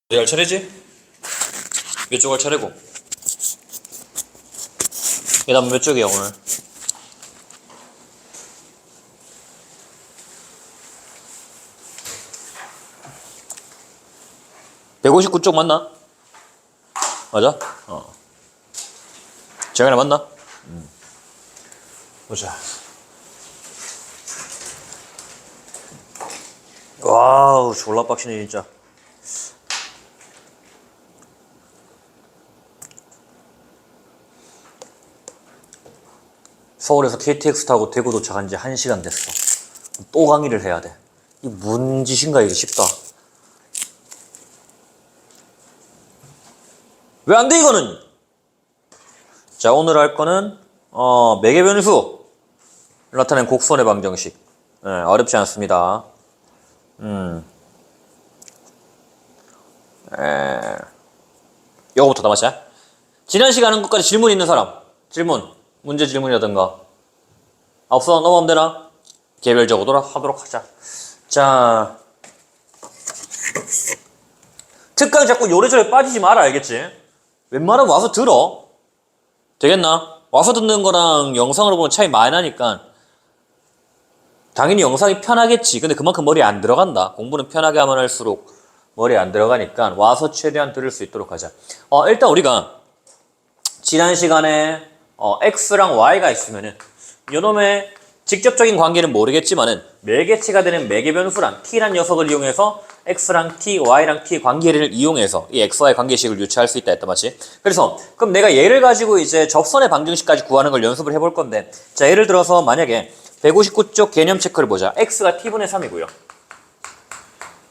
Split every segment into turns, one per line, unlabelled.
어디 할 차례지? 몇 쪽 할 차례고? 예담 몇 쪽이야 오늘? (159쪽) 맞나? 맞아? 정현아 맞나? 보자. 와우 졸라 빡치네 진짜. 서울에서 KTX 타고 대구 도착한 지 1시간 됐어. 또 강의를 해야 돼. 이게 뭔 짓인가 이게 싶다. 왜 안 돼 이거는? 자 오늘 할 거는 매개변수 나타낸 곡선의 방정식. 네, 어렵지 않습니다. 이거부터 다 맞자. 지난 시간 한 것까지 질문 있는 사람 질문 문제 질문이라든가 없어 넘어가면 되나? 개별적으로 하도록 하자. 자 특강 자꾸 요래저래 빠지지 마라 알겠지? 웬만하면 와서 들어. 되겠나? 와서 듣는 거랑 영상으로 보면 차이 많이 나니까 당연히 영상이 편하겠지. 근데 그만큼 머리에 안 들어간다. 공부는 편하게 하면 할수록 머리에 안 들어가니까 와서 최대한 들을 수 있도록 하자. 일단 우리가 지난 시간에 x랑 y가 있으면은 요놈의 직접적인 관계는 모르겠지만은 매개체가 되는 매개변수란 t란 녀석을 이용해서 x랑 t, y랑 t 관계를 이용해서 이 x, y 관계식을 유추할 수 있다 했다 맞지? 그래서 그럼 내가 얘를 가지고 이제 접선의 방정식까지 구하는 걸 연습을 해볼 건데 자 예를 들어서 만약에 159쪽 개념 체크를 보자. x가 t분의 3이고요.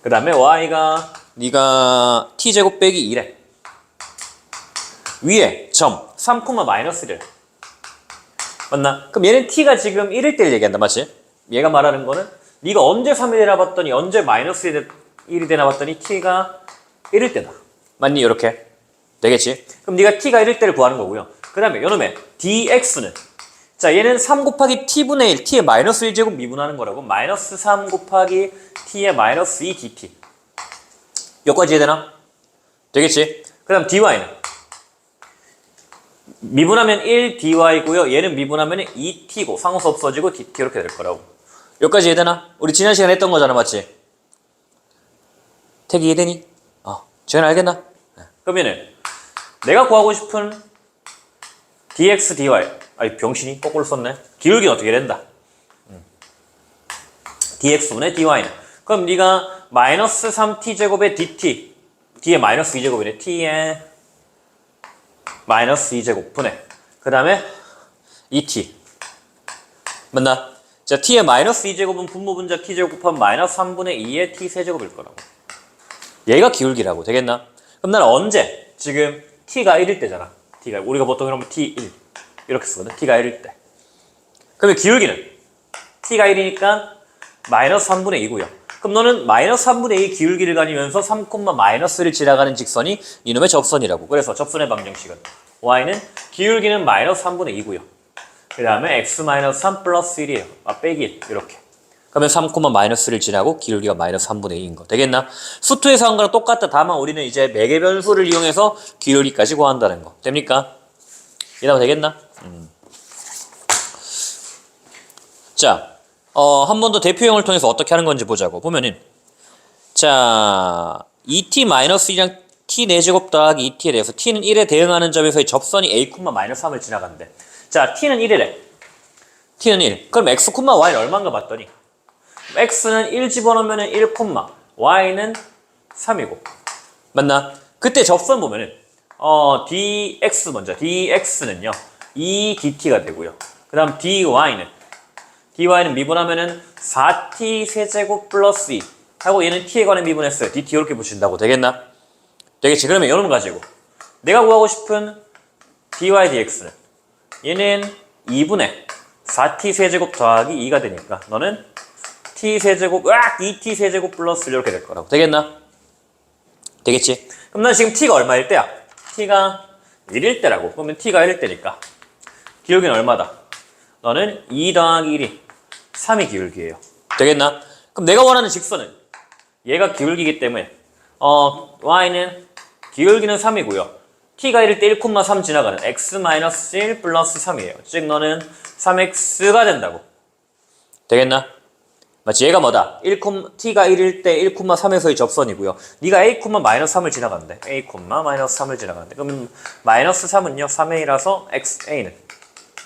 그 다음에 y가 네가 t제곱 빼기 2래. 위에 점 3, -1래. 맞나? 그럼 얘는 t가 지금 1일 때를 얘기한다 맞지? 얘가 말하는 거는 네가 언제 3이 되나 봤더니 언제 -1이 되나 봤더니 t가 1일 때다. 맞니? 이렇게 되겠지? 그럼 네가 t가 1일 때를 구하는 거고요. 그 다음에 요놈의 dx는 자 얘는 3 곱하기 t분의 1 t의 -1제곱 미분하는 거라고 -3 곱하기 t의 -2 dt 여기까지 이해되나? 되겠지? 그 다음 dy는 미분하면 1 dy고요. 얘는 미분하면 2t고 상수 없어지고 dt 이렇게 될 거라고. 여기까지 이해되나? 우리 지난 시간에 했던 거잖아 맞지? 택이 이해되니? 쟤는 알겠나? 그러면은 내가 구하고 싶은 dx dy 아이 병신이 거꾸로 썼네. 기울기는 어떻게 된다? dx분의 dy는 그럼 네가 -3t제곱의 dt d의 -2제곱이네. t의 -2제곱 분의 그 다음에 2t 맞나? 자 t의 -2제곱은 분모분자 t제곱 곱하면 -3분의 2의 t세제곱일 거라고. 얘가 기울기라고. 되겠나? 그럼 나는 언제? 지금 t가 1일 때잖아. t가 우리가 보통 그러면 t1 이렇게 쓰거든. t가 1일 때. 그러면 기울기는 t가 1이니까 -3분의 2고요. 그럼 너는 -3분의 2 기울기를 가리면서 3, -를 지나가는 직선이 이놈의 접선이라고. 그래서 접선의 방정식은 y는 기울기는 -3분의 2고요. 그 다음에 x-3 플러스 1이에요. 빼기 1 이렇게. 그러면 3, -를 지나고 기울기가 -3분의 2인 거. 되겠나? 수투에서 한 거랑 똑같다. 다만 우리는 이제 매개변수를 이용해서 기울기까지 구한다는 거. 됩니까? 이해하면 되겠나? 자, 한 번 더 대표형을 통해서 어떻게 하는 건지 보자고. 보면은 자, 2t-1이랑 t 4제곱 더하기 2t에 대해서 t는 1에 대응하는 점에서의 접선이 a, -3을 지나간대. 자, t는 1이래. t는 1. 그럼 x, y는 얼마인가 봤더니 x는 1 집어넣으면 1, y는 3이고. 맞나? 그때 접선 보면은 dx 먼저. dx는요. 2dt가 되고요. 그 다음 dy는 미분하면은 4t 세제곱 플러스 2 하고 얘는 t에 관해 미분했어요. dt 이렇게 붙인다고. 되겠나? 되겠지? 그러면 이놈 가지고 내가 구하고 싶은 dy dx는 얘는 2분의 4t 세제곱 더하기 2가 되니까 너는 t 세제곱 2t 세제곱 플러스 이렇게 될 거라고. 되겠나? 되겠지? 그럼 난 지금 t가 얼마일 때야? t가 1일 때라고. 그러면 t가 1일 때니까 기울기는 얼마다? 너는 2 더하기 1이 3이 기울기예요. 되겠나? 그럼 내가 원하는 직선은 얘가 기울기이기 때문에 y는 기울기는 3이고요. t가 1일 때 1,3 지나가는 x-1 플러스 3이에요. 즉 너는 3x가 된다고. 되겠나? 맞지? 얘가 뭐다? t가 1일 때 1,3에서의 접선이고요. 네가 a,-3을 지나가는데 a,-3을 지나가는데 그러면 마이너스 3은요 3a라서 a는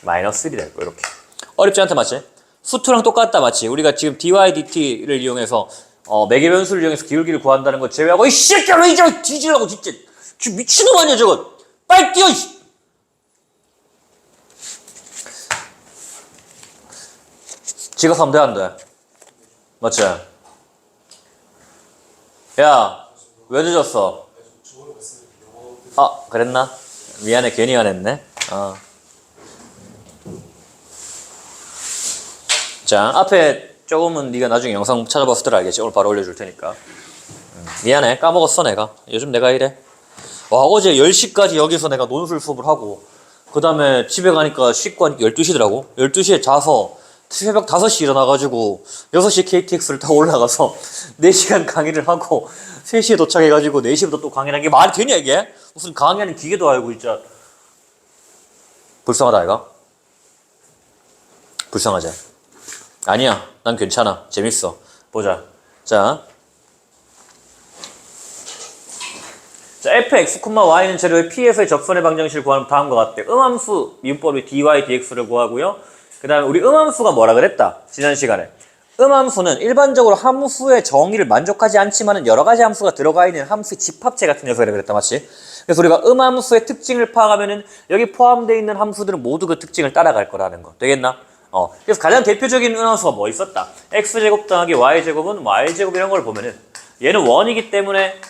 마이너스 1이 될 거야. 이렇게. 어렵지 않다 맞지? 수투랑 똑같다 맞지? 우리가 지금 dy dt를 이용해서 매개 변수를 이용해서 기울기를 구한다는 거 제외하고 이 새끼야 왜 이제 뒤지려고 진짜 미친놈 아니야 저거. 빨리 뛰어 이씨. 지각하면 돼 안 돼? 맞지? 야, 왜 늦었어? 아, 그랬나? 미안해, 괜히 화냈네. 자, 앞에 조금은 네가 나중에 영상 찾아봤을 때 알겠지? 오늘 바로 올려줄 테니까. 미안해, 까먹었어 내가. 요즘 내가 이래. 와, 어제 10시까지 여기서 내가 논술 수업을 하고 그 다음에 집에 가니까 씻고 하니까 12시더라고. 12시에 자서 새벽 5시 일어나가지고 6시 KTX를 타고 올라가서 4시간 강의를 하고 3시에 도착해가지고 4시부터 또 강의를 하는 게 말이 되냐 이게? 무슨 강의하는 기계도 알고 진짜 불쌍하다 이가? 불쌍하지? 아니야 난 괜찮아 재밌어 보자 자 fx, y는 재료의 p에서의 접선의 방정식을 구하는 다음과 같대. 음함수 미분법이 dy, dx를 구하고요. 그 다음에 우리 음함수가 뭐라 그랬다? 지난 시간에. 음함수는 일반적으로 함수의 정의를 만족하지 않지만 여러 가지 함수가 들어가 있는 함수의 집합체 같은 녀석이라 그랬다. 맞지? 그래서 우리가 음함수의 특징을 파악하면은 여기 포함되어 있는 함수들은 모두 그 특징을 따라갈 거라는 거. 되겠나? 그래서 가장 대표적인 음함수가 뭐 있었다? x제곱 더하기 y제곱은 y제곱이라는 걸 보면은 얘는 1이기 때문에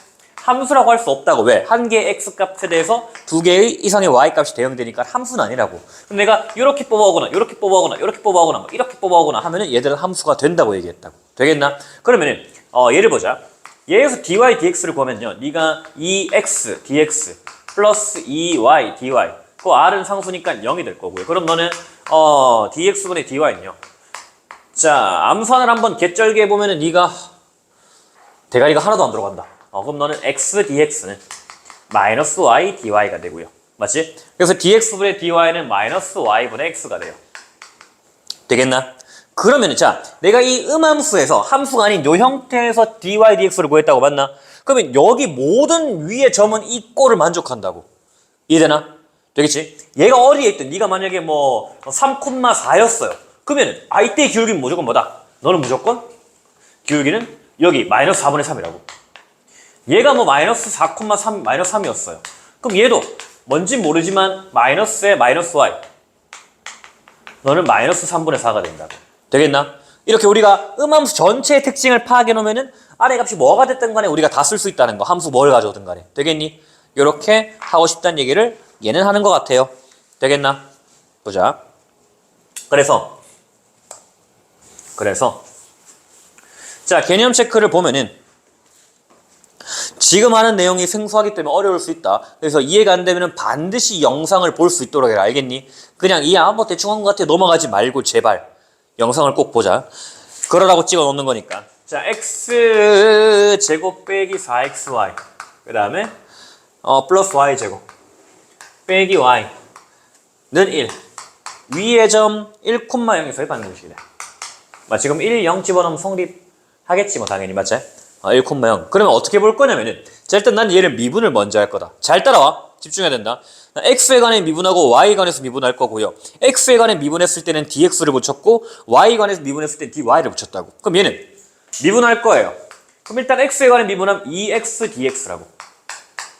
함수라고 할 수 없다고. 왜? 한 개의 x값에 대해서 두 개의 이상의 y값이 대응되니까 함수는 아니라고. 그럼 내가 이렇게 뽑아오거나 이렇게 뽑아오거나 이렇게 뽑아오거나 이렇게 뽑아오거나 하면은 얘들은 함수가 된다고 얘기했다고. 되겠나? 그러면은 예를 보자. 얘에서 dy, dx를 구하면요. 네가 2x, dx 플러스 2y, dy 그 r은 상수니까 0이 될 거고요. 그럼 너는 dx분의 dy는요. 자, 암산을 한번 개쩔게 해보면은 네가 대가리가 하나도 안 들어간다. 그럼 너는 x dx는 마이너스 y dy가 되고요. 맞지? 그래서 dx분의 dy는 마이너스 y분의 x가 돼요. 되겠나? 그러면 자, 내가 이 음함수에서 함수가 아닌 요 형태에서 dy dx를 구했다고 맞나? 그러면 여기 모든 위의 점은 이 꼴을 만족한다고. 이해되나? 되겠지? 얘가 어디에 있든 네가 만약에 뭐 3,4였어요. 그러면 이때의 기울기는 무조건 뭐다? 너는 무조건 기울기는 여기 마이너스 4분의 3이라고. 얘가 뭐 마이너스 4,3 마이너스 3이었어요. 그럼 얘도 뭔진 모르지만 마이너스에 마이너스 y 너는 마이너스 3분의 4가 된다고. 되겠나? 이렇게 우리가 음함수 전체의 특징을 파악해 놓으면은 아래 값이 뭐가 됐든 간에 우리가 다 쓸 수 있다는 거. 함수 뭘 가져오든 간에. 되겠니? 이렇게 하고 싶다는 얘기를 얘는 하는 것 같아요. 되겠나? 보자. 그래서 자, 개념 체크를 보면은 지금 하는 내용이 생소하기 때문에 어려울 수 있다. 그래서 이해가 안 되면 반드시 영상을 볼 수 있도록 해라. 알겠니? 그냥 뭐 대충 한 것 같아 넘어가지 말고 제발 영상을 꼭 보자. 그러라고 찍어 놓는 거니까. 자, x제곱 빼기 4xy 그 다음에 플러스 y제곱 빼기 y는 1 위의 점 1,0에서의 방정식이다. 지금 1, 0 집어넣으면 성립하겠지 뭐 당연히 맞지? 1,0 그러면 어떻게 볼 거냐면은 자 일단 난 얘를 미분을 먼저 할 거다. 잘 따라와. 집중해야 된다. x에 관해 미분하고 y에 관해서 미분할 거고요. x에 관해 미분했을 때는 dx를 붙였고 y에 관해서 미분했을 때는 dy를 붙였다고. 그럼 얘는 미분할 거예요. 그럼 일단 x에 관해 미분하면 2x dx라고.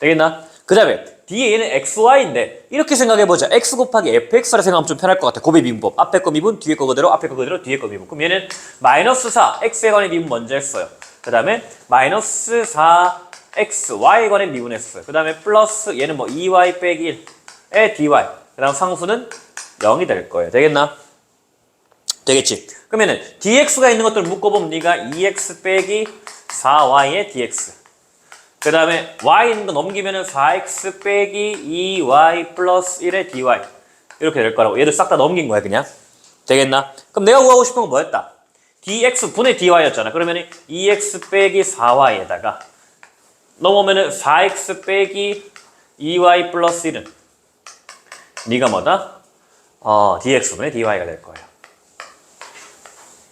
되겠나? 그 다음에 뒤에 얘는 xy인데 이렇게 생각해보자. x 곱하기 fx라 생각하면 좀 편할 것 같아. 곱의 미분법. 앞에 거 미분, 뒤에 거 그대로, 앞에 거 그대로, 뒤에 거 미분. 그럼 얘는 마이너스 4, x에 관해 미분 먼저 했어요. 그 다음에 마이너스 4x, y에 관해 미분했어요. 그 다음에 플러스 얘는 뭐 2y 빼기 1에 dy. 그 다음 상수는 0이 될 거예요. 되겠나? 되겠지? 그러면은 dx가 있는 것들을 묶어보면 네가 2x 빼기 4y의 dx. 그 다음에 y 있는 거 넘기면은 4x 빼기 2y 플러스 1의 dy. 이렇게 될 거라고. 얘들 싹 다 넘긴 거야 그냥. 되겠나? 그럼 내가 구하고 싶은 건 뭐였다? dx 분의 dy였잖아. 그러면 2x 빼기 4y에다가 넘어오면은 4x 빼기 2y 플러스 1은 네가 뭐다? dx분의 dy가 될 거예요.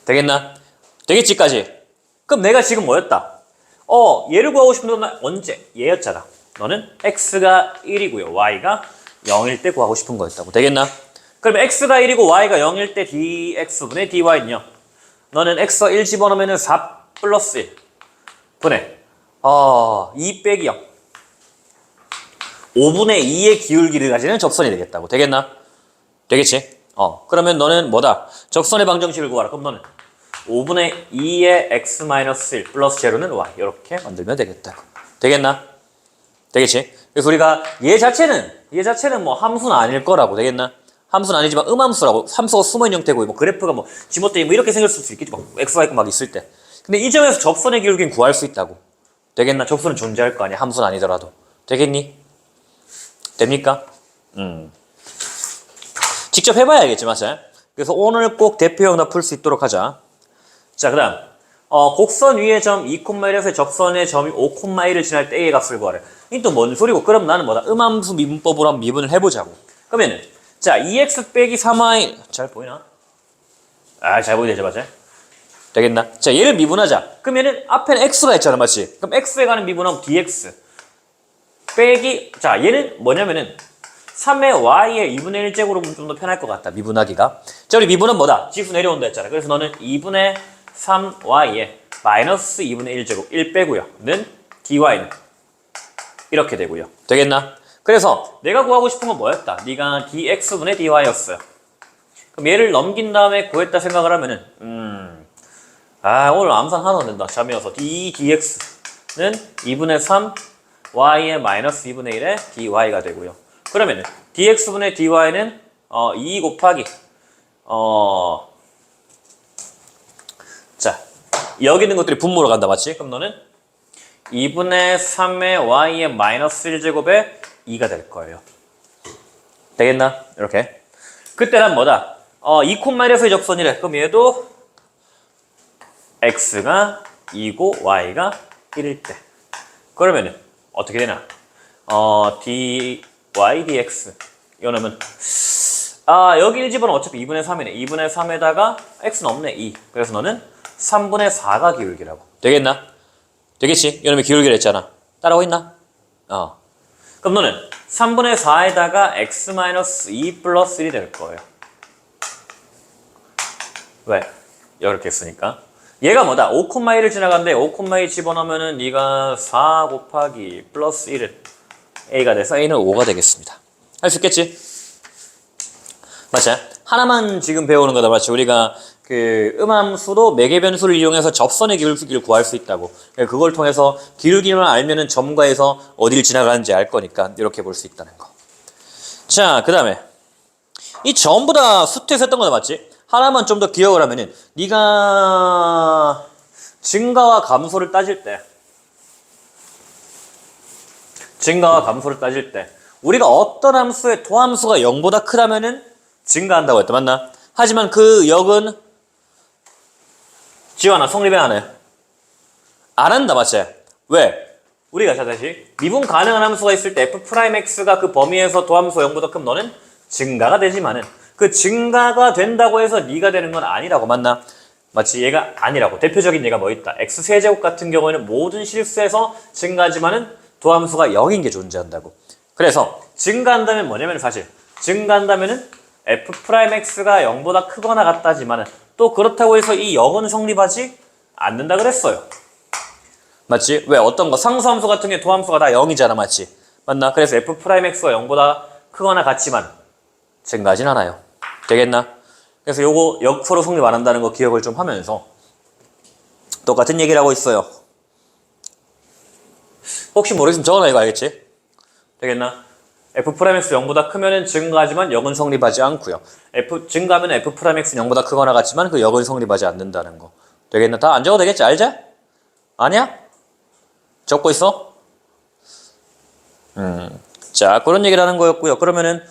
되겠나? 되겠지까지? 그럼 내가 지금 뭐였다? 얘를 구하고 싶은 건 언제? 얘였잖아. 너는 x가 1이고요. y가 0일 때 구하고 싶은 거였다고. 되겠나? 그러면 x가 1이고 y가 0일 때 dx분의 dy는요. 너는 x가 1 집어넣으면 4 플러스 1 분의 2 빼기 0 5분의 2의 기울기를 가지는 접선이 되겠다고. 되겠나? 되겠지? 그러면 너는 뭐다? 접선의 방정식을 구하라. 그럼 너는 5분의 2의 x-1 플러스 제로는 y 이렇게 만들면 되겠다고. 되겠나? 되겠지? 그래서 우리가 얘 자체는 뭐 함수는 아닐 거라고. 되겠나? 함수는 아니지만 음함수라고. 함수가 숨어있는 형태고 뭐 그래프가 뭐 지멋대로 뭐 이렇게 생길 수도 있겠지. 뭐 x, y 막 있을 때. 근데 이 점에서 접선의 기울기는 구할 수 있다고. 되겠나? 접선은 존재할 거 아니야. 함수는 아니더라도. 되겠니? 됩니까? 직접 해봐야 알겠지, 맞아요? 그래서 오늘 꼭 대표형 다 풀 수 있도록 하자. 자, 그 다음. 곡선 위의 점 2,1에서 접선의 점이 5,1을 지날 때 A의 값을 구하래. 이 또 뭔 소리고? 그럼 나는 뭐다? 음함수 미분법으로 한번 미분을 해보자고. 그러면은, 자, 2x 빼기 3y. 잘 보이나? 잘 보이네, 맞아요? 되겠나? 자, 얘를 미분하자. 그러면은 앞에는 x가 있잖아, 맞지? 그럼 x에 가는 미분하면 dx. 빼기, 자, 얘는 뭐냐면은 3의 y의 2분의 1제곱으로 보면 좀 더 편할 것 같다. 미분하기가. 자, 우리 미분은 뭐다? 지수 내려온다 했잖아. 그래서 너는 2분의 3y의 마이너스 2분의 1제곱 1 빼고요. 는 dy는 이렇게 되고요. 되겠나? 그래서 내가 구하고 싶은 건 뭐였다? 네가 dx분의 dy였어요. 그럼 얘를 넘긴 다음에 구했다 생각을 하면은 오늘 암산 하나도 안 된다. 잠이어서 dx는 2분의 3 y의 마이너스 2분의 1의 dy가 되고요. 그러면은 dx분의 dy는 2 곱하기 자, 여기 있는 것들이 분모로 간다, 맞지? 그럼 너는 2분의 3의 y의 마이너스 1제곱에 2가 될 거예요. 되겠나? 이렇게. 그때는 뭐다? 2,1에서의 접선이래. 그럼 얘도 x가 2고 y가 1일 때. 그러면은 어떻게 되나? dy dx 이거는 여기 1집은 어차피 2분의 3이네. 2분의 3에다가 x는 없네. 2. 그래서 너는 3분의 4가 기울기라고. 되겠나? 되겠지? 이놈의 기울기를 했잖아. 따라오고 있나? 그럼 너는 3분의 4에다가 x-2 플러스 1이 될 거예요. 왜? 이렇게 했으니까. 얘가 뭐다? 5,1을 지나갔는데 5,2 집어넣으면은 네가 4 곱하기 플러스 1은 a가 돼서 a는 5가 되겠습니다. 할 수 있겠지? 맞지? 하나만 지금 배우는 거다. 맞지? 우리가 그 음함수로 매개 변수를 이용해서 접선의 기울기를 구할 수 있다고. 그걸 통해서 기울기만 알면은 점과에서 어디를 지나가는지 알 거니까 이렇게 볼 수 있다는 거. 자, 그 다음에 이 전부 다 수트에서 했던 거다. 맞지? 하나만 좀 더 기억을 하면은 네가 증가와 감소를 따질 때 우리가 어떤 함수의 도함수가 0보다 크다면은 증가한다고 했다. 맞나? 하지만 그 역은 지원아 성립해 안 해? 안 한다. 맞지? 왜? 우리가 자 다시 미분 가능한 함수가 있을 때 f'x가 그 범위에서 도함수 0보다 크면 너는 증가가 되지만은 그 증가가 된다고 해서 네가 되는 건 아니라고. 맞나? 마치 얘가 아니라고. 대표적인 예가 뭐 있다. x세제곱 같은 경우에는 모든 실수에서 증가하지만은 도함수가 0인 게 존재한다고. 그래서 증가한다면 뭐냐면 사실 증가한다면은 f'x가 0보다 크거나 같다지만은 또 그렇다고 해서 이 0은 성립하지 않는다 그랬어요. 맞지? 왜? 어떤 거 상수함수 같은 게 도함수가 다 0이잖아. 맞지? 맞나? 그래서 f'x가 0보다 크거나 같지만 증가하진 않아요. 되겠나? 그래서 요거 역서로 성립 안 한다는 거 기억을 좀 하면서 똑같은 얘기를 하고 있어요. 혹시 모르겠으면 적어놔. 이거 알겠지? 되겠나? f'x 0보다 크면은 증가하지만 역은 성립하지 않고요. 증가하면 f'x는 0보다 크거나 같지만 그 역은 성립하지 않는다는 거. 되겠나? 다 안 적어도 되겠지? 알지? 아니야? 적고 있어? 자, 그런 얘기를 하는 거였고요. 그러면은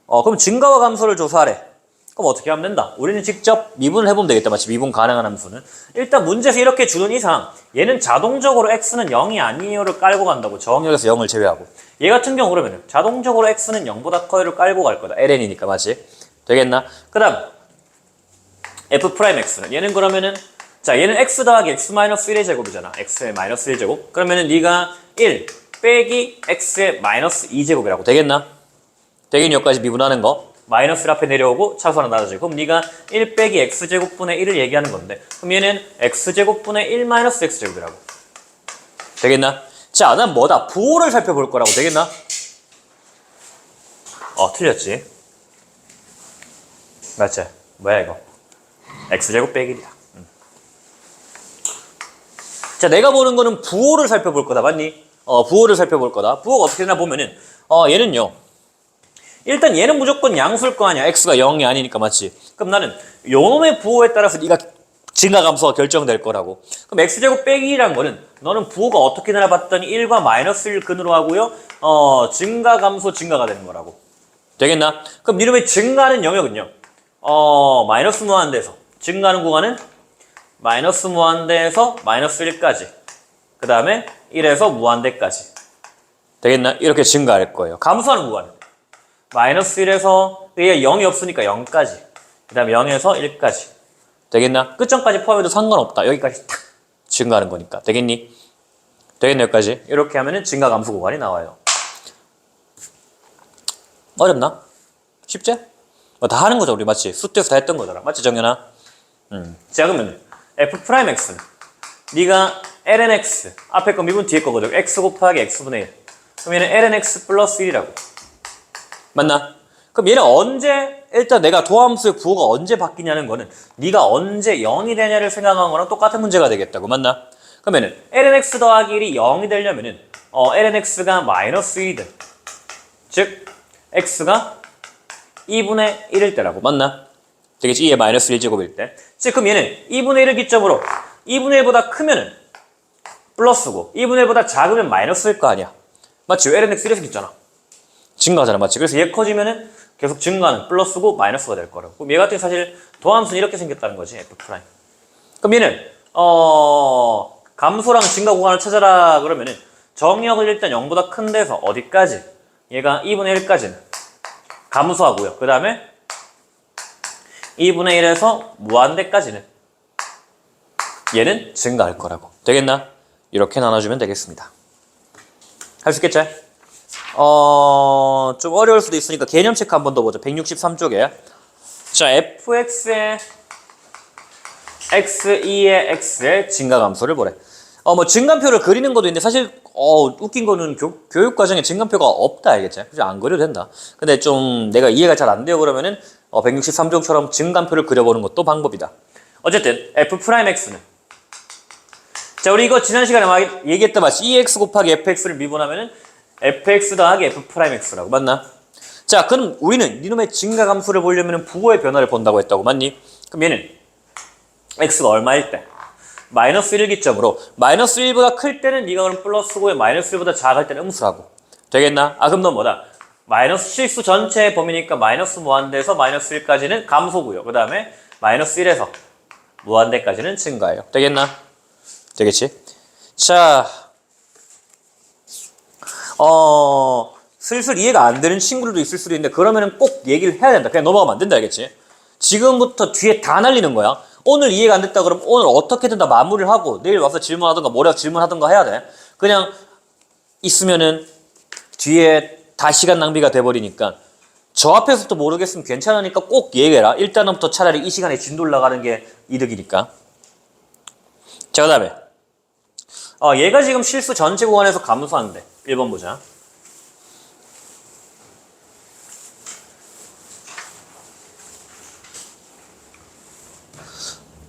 그럼 증가와 감소를 조사하래. 그럼 어떻게 하면 된다? 우리는 직접 미분을 해보면 되겠다. 마치 미분 가능한 함수는. 일단 문제에서 이렇게 주는 이상 얘는 자동적으로 x는 0이 아니에요를 깔고 간다고. 정역에서 0을 제외하고. 얘 같은 경우 그러면 자동적으로 x는 0보다 커요를 깔고 갈 거다. ln이니까 맞지? 되겠나? 그 다음 f'x는 얘는 그러면은 자 얘는 x 더하기 x 마이너스 1의 제곱이잖아. x의 마이너스 1제곱. 그러면은 네가 1 빼기 x의 마이너스 2제곱이라고. 되겠나? 되겠니? 여기까지 미분하는 거. 마이너스 1 앞에 내려오고 차수 하나 나눠지고. 그럼 네가 1 빼기 x제곱분의 1을 얘기하는 건데 그럼 얘는 x제곱분의 1 마이너스 x제곱이라고. 되겠나? 자, 난 뭐다? 부호를 살펴볼 거라고. 되겠나? 틀렸지. 맞지? 뭐야 이거? x제곱 빼기 1이야. 자, 내가 보는 거는 부호를 살펴볼 거다. 맞니? 부호를 살펴볼 거다. 부호가 어떻게 되나 보면은 얘는요. 일단 얘는 무조건 양수일 거 아니야. x가 0이 아니니까 맞지? 그럼 나는 요놈의 부호에 따라서 네가 증가 감소가 결정될 거라고. 그럼 x제곱 빼기 1이란 거는 너는 부호가 어떻게 되나 봤더니 1과 마이너스 1 근으로 하고요. 증가 감소 증가가 되는 거라고. 되겠나? 그럼 이름의 증가하는 영역은요. 마이너스 무한대에서 증가하는 구간은 마이너스 무한대에서 마이너스 1까지. 그 다음에 1에서 무한대까지. 되겠나? 이렇게 증가할 거예요. 감소하는 구간은 마이너스 1에서 얘가 0이 없으니까 0까지. 그 다음에 0에서 1까지. 되겠나? 끝점까지 포함해도 상관없다. 여기까지 탁 증가하는 거니까. 되겠니? 되겠네 여기까지. 이렇게 하면은 증가 감소 구간이 나와요. 어렵나? 쉽지? 다 하는 거죠 우리 맞지? 수트에서 다 했던 거잖아. 맞지 정연아? 자 그러면 f'x는 네가 lnx 앞에 거 미분 뒤에 거거든. x 곱하기 x분의 1. 그럼 얘는 lnx 플러스 1이라고. 맞나? 그럼 얘는 언제 일단 내가 도함수의 부호가 언제 바뀌냐는 거는 네가 언제 0이 되냐를 생각한 거랑 똑같은 문제가 되겠다고. 맞나? 그러면은 lnx 더하기 1이 0이 되려면은 lnx가 마이너스 1이든 즉 x가 2분의 1일 때라고. 맞나? 되겠지? 2의 마이너스 1제곱일 때. 즉 그럼 얘는 2분의 1을 기점으로 2분의 1보다 크면은 플러스고 2분의 1보다 작으면 마이너스일 거 아니야. 맞지? lnx 이래서 있잖아. 증가하잖아. 맞지? 그래서 얘 커지면은 계속 증가하는 플러스고 마이너스가 될 거라고. 그럼 얘 같은 사실 도함수는 이렇게 생겼다는 거지. f'. 그럼 얘는 감소랑 증가 구간을 찾아라 그러면은 정역을 일단 0보다 큰 데서 어디까지? 얘가 2분의 1까지는 감소하고요. 그 다음에 2분의 1에서 무한대까지는 얘는 증가할 거라고. 되겠나? 이렇게 나눠주면 되겠습니다. 할 수 있겠지? 좀 어려울 수도 있으니까 개념 체크 한 번 더 보자. 163쪽에. 자, fx의 x2의 x의 증가 감소를 보래. 뭐 증감표를 그리는 것도 있는데 사실 웃긴 거는 교육 과정에 증감표가 없다 알겠지? 그래서 안 그려도 된다. 근데 좀 내가 이해가 잘 안 돼요 그러면은 163쪽처럼 증감표를 그려보는 것도 방법이다. 어쨌든 f'x는 자 우리 이거 지난 시간에 막 얘기했던 마치 2x 곱하기 fx를 미분하면은 fx 더하기 f'x라고. 맞나? 자 그럼 우리는 이놈의 증가 감소를 보려면 부호의 변화를 본다고 했다고. 맞니? 그럼 얘는 x가 얼마일 때? 마이너스 1을 기점으로 마이너스 1보다 클 때는 네가 그럼 플러스고 마이너스 1보다 작을 때는 음수라고. 되겠나? 그럼 넌 뭐다? 마이너스 실수 전체의 범위니까 마이너스 무한대에서 마이너스 1까지는 감소고요. 그 다음에 마이너스 1에서 무한대까지는 증가예요. 되겠나? 되겠지? 자, 슬슬 이해가 안 되는 친구들도 있을 수도 있는데 그러면은 꼭 얘기를 해야 된다. 그냥 넘어가면 안 된다. 알겠지? 지금부터 뒤에 다 날리는 거야. 오늘 이해가 안 됐다 그러면 오늘 어떻게든 다 마무리를 하고 내일 와서 질문하든가 모레 와서 질문하든가 해야 돼. 그냥 있으면은 뒤에 다 시간 낭비가 돼버리니까 저 앞에서부터 모르겠으면 괜찮으니까 꼭 얘기해라. 일단부터 차라리 이 시간에 진도 올라가는 게 이득이니까. 자, 그 다음에 얘가 지금 실수 전체 구간에서 감소하는데 1번 보자.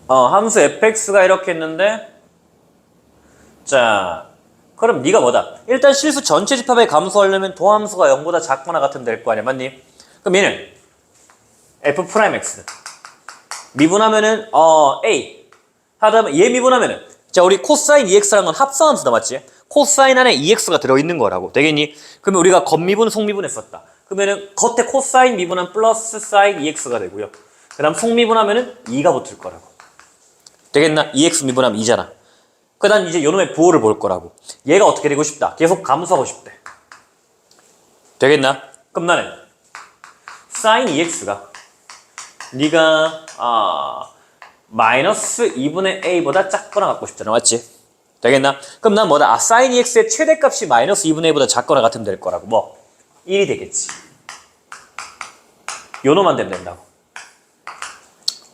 함수 fx가 이렇게 했는데 자 그럼 네가 뭐다? 일단 실수 전체 집합에 감소하려면 도함수가 0보다 작거나 같으면 될 거 아니야. 맞니? 그럼 얘는 f'x는 미분하면은 a 하다면 얘 미분하면은 자 우리 코사인 2x라는 건 합성함수다. 맞지? 코사인 안에 2x가 들어있는 거라고. 되겠니? 그러면 우리가 겉미분 속미분 했었다. 그러면은 겉에 코사인 미분한 플러스 사인 2x가 되고요. 그 다음 속미분하면은 2가 붙을 거라고. 되겠나? 2x 미분하면 2잖아. 그 다음 이제 요놈의 부호를 볼 거라고. 얘가 어떻게 되고 싶다. 계속 감소하고 싶대. 되겠나? 그럼 나는 sin 2x가 네가 마이너스 2분의 a보다 작거나 같고 싶잖아. 맞지? 되겠나? 그럼 난 뭐다? sin 2x의 최대값이 마이너스 2분의 a보다 작거나 같으면 될 거라고. 뭐? 1이 되겠지. 요놈만 되면 된다고.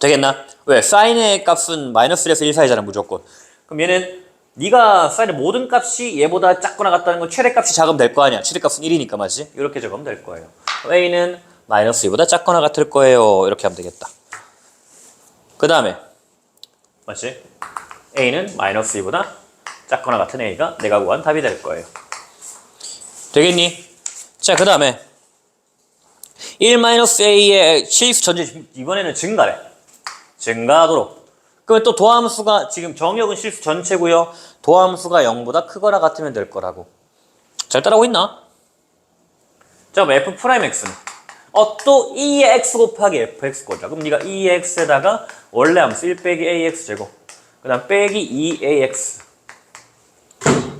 되겠나? 왜? 사인의 값은 마이너스 1에서 1 사이잖아 무조건. 그럼 얘는 네가 사인의 모든 값이 얘보다 작거나 같다는 건 최대값이 작으면 될 거 아니야. 최대값은 1이니까 맞지? 이렇게 적으면 될 거예요. a는 마이너스 2보다 작거나 같을 거예요. 이렇게 하면 되겠다. 그 다음에 맞지? a는 마이너스 2보다 작거나 같은 a가 내가 구한 답이 될 거예요. 되겠니? 자, 그 다음에 1-a의 실수 전체 이번에는 증가래. 증가하도록. 그러면 또 도함수가 지금 정역은 실수 전체고요. 도함수가 0보다 크거나 같으면 될 거라고. 잘 따라오고 있나? 자, 그럼 f'x는 또 2의 x 곱하기 fx 거자. 그럼 네가 2x에다가 원래 함수 1 빼기 ax 제곱 그 다음 빼기 2ax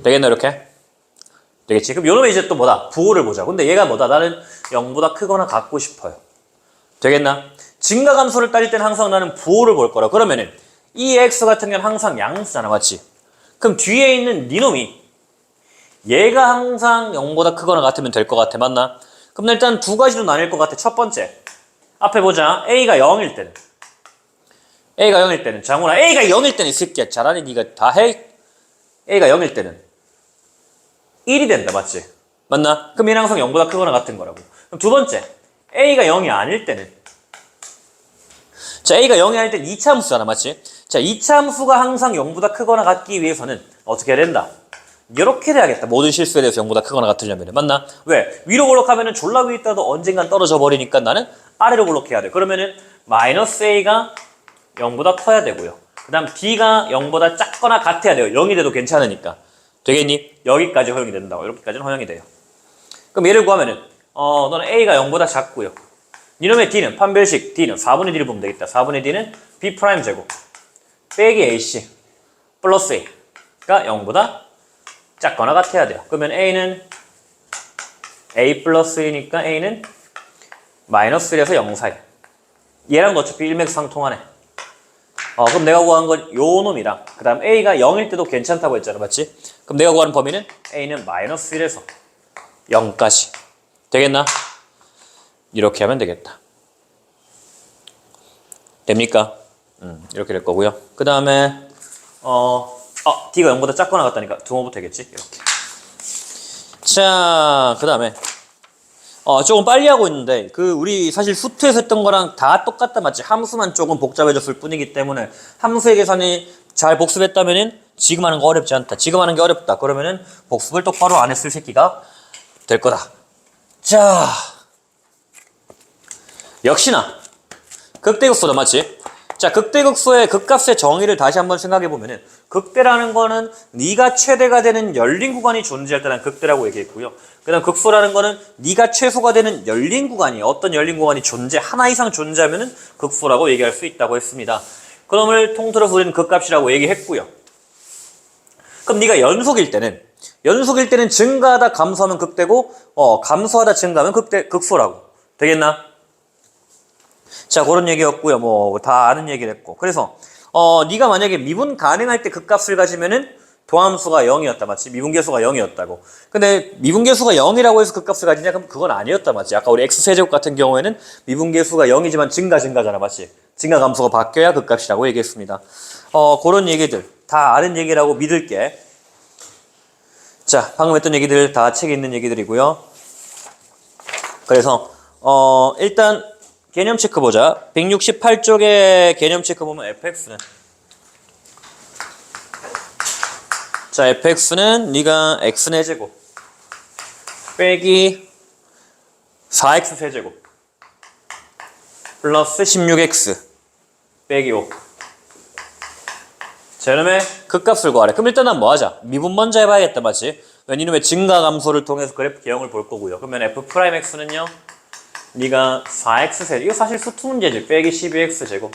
되겠나 이렇게? 되겠지? 그럼 요놈의 이제 또 뭐다? 부호를 보자. 근데 얘가 뭐다? 나는 0보다 크거나 같고 싶어요. 되겠나? 증가 감소를 따질 때는 항상 나는 부호를 볼 거라. 그러면은 2x 같은 경우는 항상 양수잖아. 맞지? 그럼 뒤에 있는 니놈이 얘가 항상 0보다 크거나 같으면 될 것 같아. 맞나? 그럼 일단 두 가지로 나뉠 것 같아. 첫 번째. 앞에 보자. a가 0일 때는. a가 0일 때는. 장훈아, a가 0일 때는 이 새끼야. 잘하니 니가 다 해? a가 0일 때는 1이 된다. 맞지? 맞나? 그럼 얘는 항상 0보다 크거나 같은 거라고. 그럼 두 번째. a가 0이 아닐 때는 자, a가 0이 아닐 때는 2차 함수잖아. 맞지? 자, 2차 함수가 항상 0보다 크거나 같기 위해서는 어떻게 해야 된다? 이렇게 돼야겠다. 모든 실수에 대해서 0보다 크거나 같으려면. 맞나? 왜? 위로 볼록하면은 졸라 위에 있다도 언젠간 떨어져 버리니까 나는 아래로 볼록해야 돼. 그러면은 마이너스 a가 0보다 커야 되고요. 그 다음 b가 0보다 작거나 같아야 돼요. 0이 돼도 괜찮으니까. 되겠니? 여기까지 허용이 된다고. 이렇게까지는 허용이 돼요. 그럼 얘를 구하면은 너는 a가 0보다 작고요. 이놈의 d는 판별식 d는 4분의 d를 보면 되겠다. 4분의 d는 b 프라임 제곱 빼기 ac 플러스 a가 0보다 작거나 같아야 돼요. 그러면 a는 a 플러스 1이니까 a는 마이너스 1에서 0 사이. 얘랑도 어차피 일맥상통하네. 그럼 내가 구한 건 요 놈이랑 그 다음 a가 0일 때도 괜찮다고 했잖아. 맞지? 그럼 내가 구하는 범위는 a는 마이너스 1에서 0까지. 되겠나? 이렇게 하면 되겠다. 됩니까? 이렇게 될 거고요. 그 다음에 d가 0보다 작거나 같다니까 등호부터 되겠지? 이렇게. 자, 그 다음에 조금 빨리 하고 있는데 우리 사실 수트에서 했던 거랑 다 똑같다. 맞지? 함수만 조금 복잡해졌을 뿐이기 때문에 함수의 계산이 잘 복습했다면은 지금 하는 거 어렵지 않다. 지금 하는 게 어렵다. 그러면은 복습을 똑바로 안 했을 새끼가 될 거다. 자, 역시나 극대극소다. 맞지? 자, 극대극소의 극값의 정의를 다시 한번 생각해 보면은 극대라는 거는 네가 최대가 되는 열린 구간이 존재할 때는 극대라고 얘기했고요. 그다음 극소라는 거는 네가 최소가 되는 열린 구간이 어떤 열린 구간이 하나 이상 존재하면은 극소라고 얘기할 수 있다고 했습니다. 그놈을 통틀어서 우리는 극값이라고 얘기했고요. 그럼 네가 연속일 때는 증가하다 감소하면 극대고 감소하다 증가하면 극소라고. 되겠나? 자, 그런 얘기였고요. 뭐 다 아는 얘기를 했고. 그래서 네가 만약에 미분 가능할 때 극값을 가지면은 도함수가 0이었다. 맞지? 미분계수가 0이었다고. 근데 미분계수가 0이라고 해서 극값을 가지냐? 그럼 그건 아니었다. 맞지? 아까 우리 x세제곱 같은 경우에는 미분계수가 0이지만 증가잖아. 맞지? 증가 감소가 바뀌어야 극값이라고 얘기했습니다. 그런 얘기들 다 아는 얘기라고 믿을게. 자, 방금 했던 얘기들 다 책에 있는 얘기들이고요. 그래서 일단 개념 체크 보자. 168쪽에 개념 체크 보면 fx는 자, fx는 네가 x의 제곱 빼기 4x 세제곱 플러스 16x 빼기 5. 자, 이놈의 극값을 구하래. 그럼 일단 난 뭐 하자? 미분 먼저 해봐야겠다. 맞지? 이놈의 증가 감소를 통해서 그래프 개형을 볼 거고요. 그러면 f'x는요 네가 4x세제곱, 이거 사실 수투 문제지. 빼기 12x제곱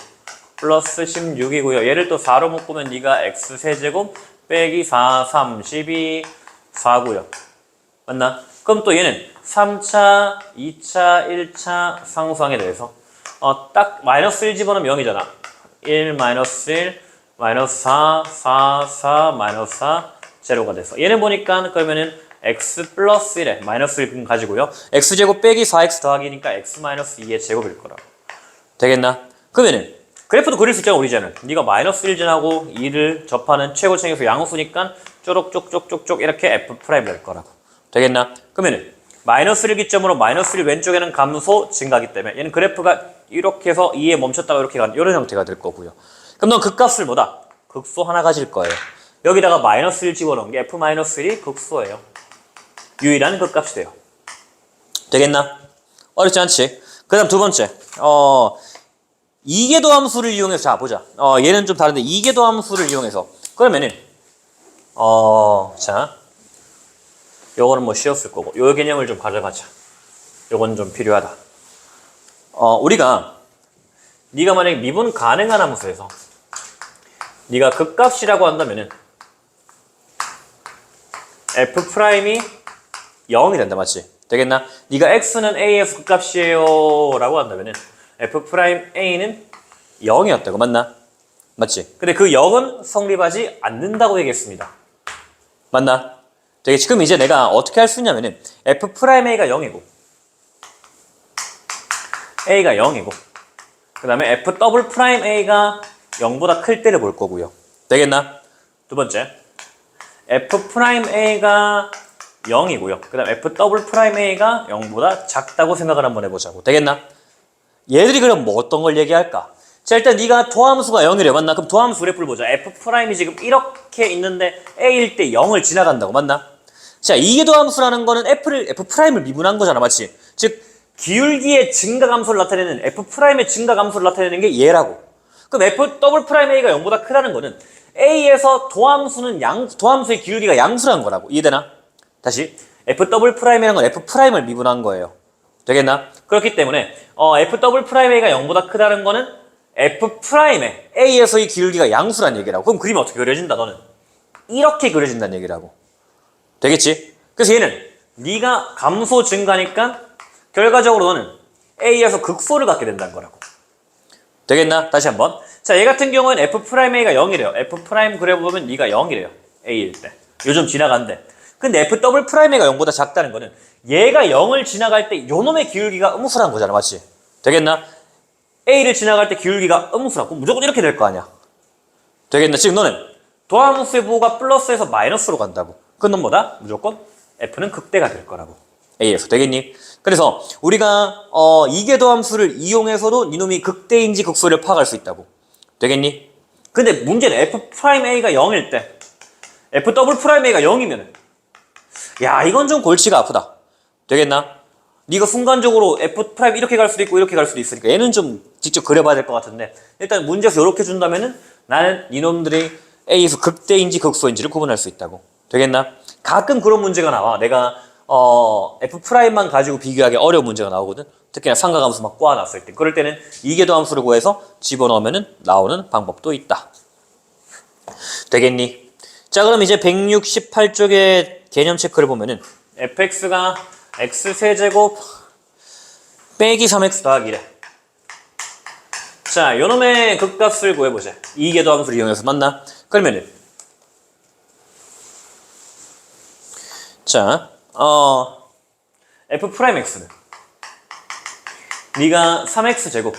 플러스 16이고요. 얘를 또 4로 묶으면 네가 x세제곱 빼기 4, 3, 12, 4고요. 맞나? 그럼 또 얘는 3차, 2차, 1차 상수항에 대해서 딱 마이너스 1 집어넣으면 0이잖아. 1, 마이너스 1, 마이너스 4, 4, 4, 마이너스 4, 제로가 돼서 얘는 보니까 그러면은 x 플러스 1에 마이너스 1 가지고요. x제곱 빼기 4x 더하기니까 x 마이너스 2의 제곱일 거라고. 되겠나? 그러면은 그래프도 그릴 수 있잖아, 우리잖아. 네가 마이너스 1전하고 2를 접하는 최고층에서 양수니까 쪼록쪽쪽쪽쪽 이렇게 f 프라임 될 거라고. 되겠나? 그러면은 마이너스 1 기점으로 마이너스 1 왼쪽에는 감소 증가하기 때문에 얘는 그래프가 이렇게 해서 2에 멈췄다가 이렇게 가는 이런 형태가 될 거고요. 그럼 넌 극값을 뭐다? 극소 하나 가질 거예요. 여기다가 마이너스 1 집어넣은 게 f-1이 극소예요. 유일한 극값이 돼요. 되겠나? 어렵지 않지? 그 다음 두 번째. 이계도 함수를 이용해서, 자, 보자. 얘는 좀 다른데, 이계도 함수를 이용해서. 그러면은, 자. 요거는 뭐 쉬웠을 거고. 요 개념을 좀 가져가자. 요건 좀 필요하다. 우리가, 네가 만약에 미분 가능한 함수에서, 네가 극값이라고 한다면은, f'이 0이 된다, 맞지? 되겠나? 네가 x는 a에서 극값이에요 라고 한다면은 f'a는 0이었다고, 맞나? 맞지? 근데 그 0은 성립하지 않는다고 얘기했습니다. 맞나? 되겠지? 그럼 이제 내가 어떻게 할 수 있냐면은 f'a가 0이고 a가 0이고 그 다음에 f'a가 0보다 클 때를 볼 거고요. 되겠나? 두 번째, f'a가 0이고요. 그 다음 f'a가 0보다 작다고 생각을 한번 해보자고. 되겠나? 얘들이 그럼 뭐 어떤 걸 얘기할까? 자, 일단 네가 도함수가 0이래, 맞나? 그럼 도함수 그래프를 보자. f'이 지금 이렇게 있는데 a일 때 0을 지나간다고, 맞나? 자, 이게 도함수라는 거는 f'을 미분한 거잖아, 맞지? 즉 기울기의 증가 감소를 나타내는 f'의 증가 감소를 나타내는 게 얘라고. 그럼 f'a가 0보다 크다는 거는 a에서 도함수의 기울기가 양수라는 거라고. 이해되나? 다시 f'이라는 건 f'을 미분한 거예요. 되겠나? 그렇기 때문에 f'a가 0보다 크다는 거는 f'의 a에서의 기울기가 양수란 얘기라고. 그럼 그림이 어떻게 그려진다, 너는? 이렇게 그려진다는 얘기라고. 되겠지? 그래서 얘는 네가 감소 증가니까 결과적으로 너는 a에서 극소를 갖게 된다는 거라고. 되겠나? 다시 한번. 자, 얘 같은 경우는 f'a가 0이래요. f' 그래 보면 네가 0이래요. a일 때. 요즘 지나간대. 근데 f'a가 0보다 작다는 거는 얘가 0을 지나갈 때 요놈의 기울기가 음수란 거잖아, 맞지? 되겠나? a를 지나갈 때 기울기가 음수라고 무조건 이렇게 될 거 아니야. 되겠나? 지금 너는 도함수의 부호가 플러스에서 마이너스로 간다고. 그건 넌 뭐다? 무조건 f는 극대가 될 거라고. a에서. 되겠니? 그래서 우리가 이계도 함수를 이용해서도 니놈이 극대인지 극소를 파악할 수 있다고. 되겠니? 근데 문제는 f'a가 0일 때 f'a가 0이면은 야, 이건 좀 골치가 아프다. 되겠나? 네가 순간적으로 f' 이렇게 갈 수도 있고 이렇게 갈 수도 있으니까 얘는 좀 직접 그려봐야 될 것 같은데 일단 문제에서 이렇게 준다면은 나는 이놈들이 a에서 극대인지 극소인지를 구분할 수 있다고. 되겠나? 가끔 그런 문제가 나와. 내가 f'만 가지고 비교하기 어려운 문제가 나오거든. 특히나 삼각함수 막 꼬아놨을 때. 그럴 때는 이계도 함수를 구해서 집어넣으면 나오는 방법도 있다. 되겠니? 자, 그럼 이제 168쪽의 개념 체크를 보면은 fx가 x세제곱 빼기 3x 더하기래. 자, 요놈의 극값을 구해보자. 이계도 함수를 이용해서. 맞나? 그러면은 자, f'x는 네가 3x제곱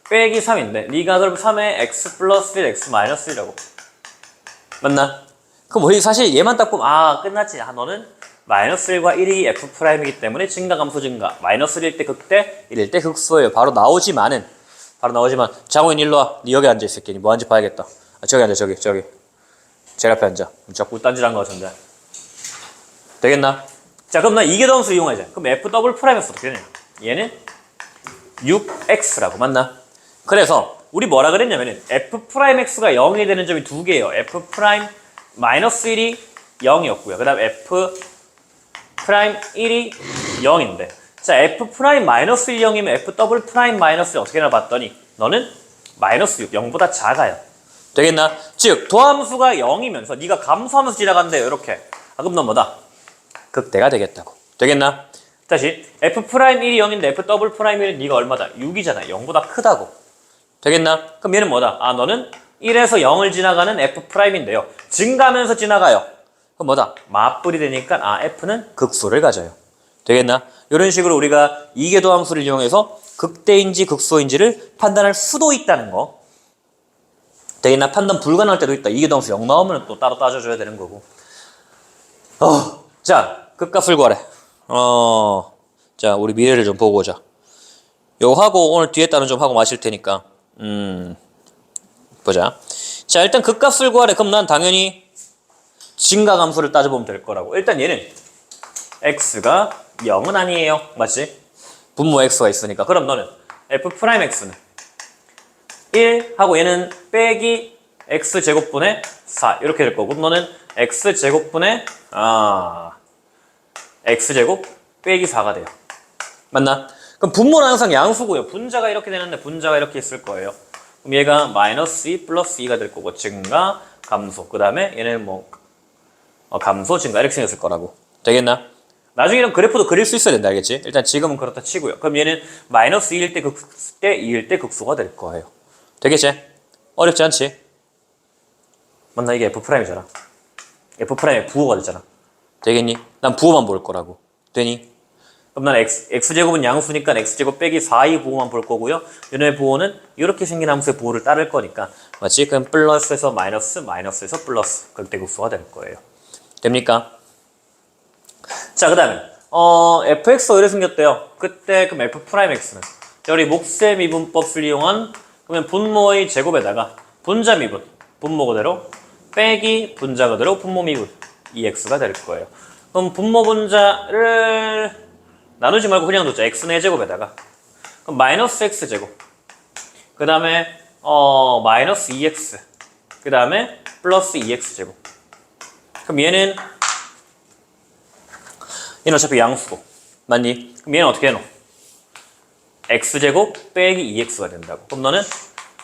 빼기 3인데 네가 그럼 3에 x 플러스 1, x 마이너스 1이라고. 맞나? 그럼 우리 사실 얘만 딱 보면 끝났지. 너는 마이너스 1과 1이 f'이기 때문에 증가 감소 증가. 마이너스 1일 때 극대, 1일 때 극소예요. 바로 나오지만 장호인 일로 와. 네 여기 앉아있을게. 니 뭐 하는지 봐야겠다. 저기 앉아. 저기 제일 앞에 앉아. 자꾸 딴짓한 거 같은데. 되겠나? 자, 그럼 나 이계도 함수 이용하자. 그럼 f'x는 어떻게 되냐? 얘는 6x라고. 맞나? 그래서 우리 뭐라 그랬냐면은 f'x가 0이 되는 점이 두 개예요. f'-1이 0이었고요. 그 다음 f'1이 0인데 자, f 프라임 마이너스 1, 0이면 f 더블 프라임 마이너스 어떻게 나 봤더니 너는 마이너스 6, 0보다 작아요. 되겠나? 즉 도함수가 0이면서 네가 감소하면서 지나간대요. 이렇게. 아, 그럼 넌 뭐다? 극대가 되겠다고. 되겠나? 다시 f 프라임 1이 0인데 f 더블 프라임 1은 네가 얼마다? 6이잖아. 0보다 크다고. 되겠나? 그럼 얘는 뭐다? 아, 너는 1에서 0을 지나가는 f 프라임인데요. 증가하면서 지나가요. 그럼 뭐다? 맞불이 되니까 아, f는 극소를 가져요. 되겠나? 이런 식으로 우리가 이계도 함수를 이용해서 극대인지 극소인지를 판단할 수도 있다는 거. 되겠나? 판단 불가능할 때도 있다. 이계도 함수 0 나오면 또 따로 따져줘야 되는 거고. 자, 극값을 구하래. 자, 우리 미래를 좀 보고 오자. 요거 하고 오늘 뒤에 따른 좀 하고 마실 테니까. 보자. 자, 일단 극값을 구하래. 그럼 난 당연히 증가함수를 따져보면 될 거라고. 일단 얘는 x가 0은 아니에요. 맞지? 분모 x가 있으니까. 그럼 너는 f 프라임 x는 1 하고 얘는 빼기 x제곱분의 4 이렇게 될 거고, 너는 x제곱분의 x제곱 빼기 4가 돼요. 맞나? 그럼 분모는 항상 양수고요. 분자가 이렇게 되는데 분자가 이렇게 있을 거예요. 그럼 얘가 마이너스 2 플러스 2가 될 거고, 증가, 감소. 그 다음에 얘는 뭐 감소, 증가 이렇게 생겼을 거라고. 되겠나? 나중에 이런 그래프도 그릴 수 있어야 된다. 알겠지? 일단 지금은 그렇다 치고요. 그럼 얘는 마이너스 2일 때 극대, 2일 때 극소가 될 거예요. 되겠지? 어렵지 않지? 맞나? 이게 F'이잖아. F'의 부호가 됐잖아. 되겠니? 난 부호만 볼 거라고. 되니? 그럼 난 X제곱은 양수니까 X제곱 빼기 4의 부호만 볼 거고요. 얘네 부호는 이렇게 생긴 함수의 부호를 따를 거니까. 맞지? 그럼 플러스에서 마이너스, 마이너스에서 플러스. 극대 극소가 될 거예요. 됩니까? 자, 그 다음에 fx가 이렇게 생겼대요. 그때 그럼 f'x는 우리 목세 미분법을 이용한 그러면 분모의 제곱에다가 분자 미분, 분모 그대로 빼기 분자 그대로 분모 미분 2x가 될 거예요. 그럼 분모 분자를 나누지 말고 그냥 놓자. x는 제곱에다가 그럼 마이너스 x제곱, 그 다음에 마이너스 2x, 그 다음에 플러스 2x제곱. 그럼 얘는 어차피 양수고. 맞니? 그럼 얘는 어떻게 해놓어? x제곱 빼기 2x가 된다고. 그럼 너는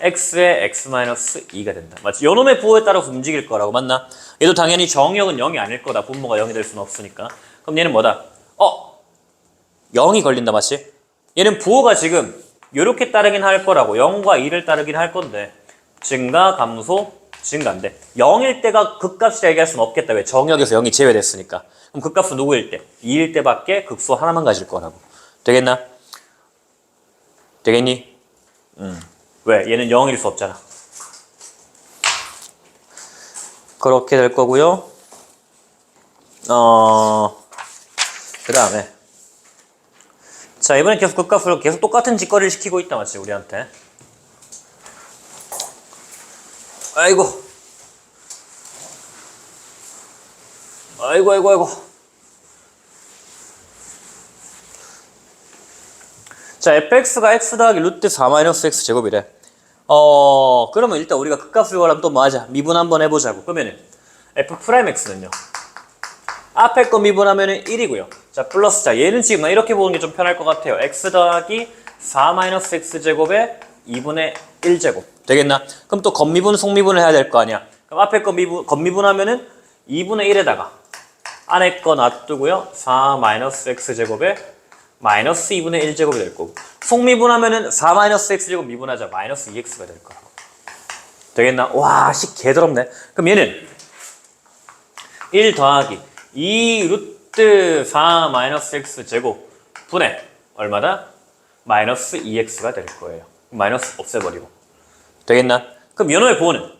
x의 x-2가 된다. 맞지? 요놈의 부호에 따라서 움직일 거라고. 맞나? 얘도 당연히 정의역은 0이 아닐 거다. 분모가 0이 될 수는 없으니까. 그럼 얘는 뭐다? 0이 걸린다. 맞지? 얘는 부호가 지금 요렇게 따르긴 할 거라고. 0과 2를 따르긴 할 건데 증가, 감소, 증가인데 0일 때가 극값이라 얘기할 수는 없겠다. 왜? 정역에서 0이 제외됐으니까. 그럼 극값은 누구일 때? 2일 때밖에 극소 하나만 가질 거라고. 되겠나? 되겠니? 왜? 얘는 0일 수 없잖아. 그렇게 될 거고요. 그 다음에 자, 이번엔 계속 극값으로 계속 똑같은 짓거리를 시키고 있다. 맞지? 우리한테. 아이고. 아이고. 자, fx가 x 더하기 루트 4 마이너스 x 제곱이래. 그러면 일단 우리가 극값을 구하려면 또 뭐 하자? 미분 한번 해보자고. 그러면은 f'x는요. 앞에 거 미분하면은 1이고요. 자, 플러스. 자, 얘는 지금 이렇게 보는 게 좀 편할 것 같아요. x 더하기 4 마이너스 x 제곱에 2분의 1제곱. 되겠나? 그럼 또 겉미분, 속미분을 해야 될 거 아니야. 그럼 앞에 거 겉미분하면은 2분의 1에다가 안에 거 놔두고요. 4 마이너스 x 제곱에 마이너스 2분의 1제곱이 될 거고. 속미분하면은 4 마이너스 x제곱 미분하자. 마이너스 2x가 될 거라고. 되겠나? 와, 씨 개더럽네. 그럼 얘는 1 더하기 2 루트 4 마이너스 x제곱 분의 얼마다? 마이너스 2x가 될 거예요. 마이너스 없애버리고. 되겠나? 그럼 요놈의 부호는